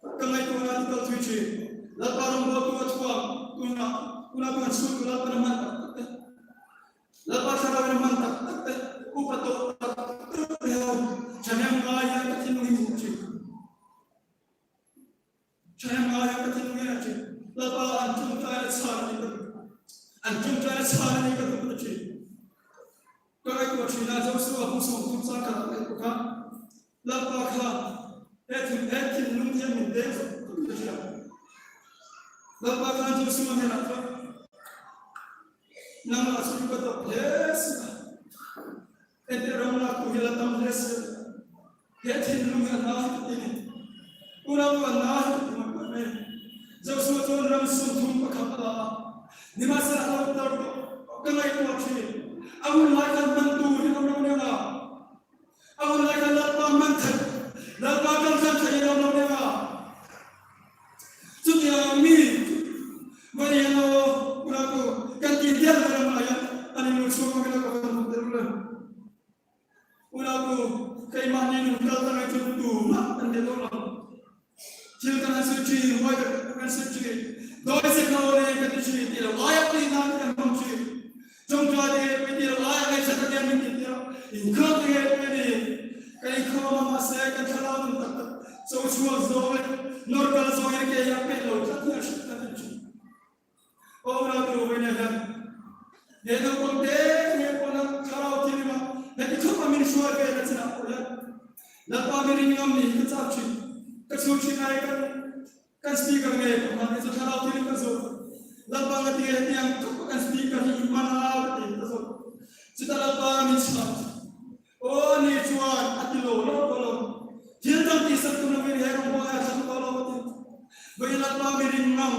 Kamay ko na ito tuwi. Laparang bago at pang kuna pang sul kuna pa naman. Lapar sa rawi naman upato Chayang kaya katinungin mo siya. Chayang kaya katinungin mo siya. Lapa antum tayo sa akin ito. Antum tayo sa akin ito siya. Kaya ko siya na sa kung sa kakay ko ka. Lapa ka. Etin nung siya mindes. Lapa ka na sa mga nato. Nang asal ko ito. Yes. Ete ramla ko hilatang yes. Etin nung anak ini. Unang anak ini. Jauh suatu orang suntung pakapala. Di masa awal tahu kenai kuaci. Awal lagi bantu di orang-orang. Awal lagi lapang mantan. Lapang saya orang-orang. Sudah mi. Bagi yang aku ganti dia dalam ayat. Ani musuh kita kau terus. Unaku keimanan itu datang itu mak dan dia tolong. Jilkan suci, wajib suci. Doa sekali kita suci tidak layak diingat dan suci. Jomja dia tidak layak sebagai kita. Ikat dia ini, kalau masih kan kalau tak semua doa normal doa yang kita perlu jadi kita suci. Orang tu banyak. Dia tu pun dia pun kalau terima, tapi cuma minuswa dia tak boleh. Lepas minum ni kita suci. Kesuci naik kan speaker ni, mana itu kalau tidak kesur. Lepas dia yang kan speaker ni mana ada itu. Setelah lepas misal, oh ni cuan hati lo kalau dia tak kisah tu nak beri heran boleh satu kalau itu. Bagi lepas beri ngam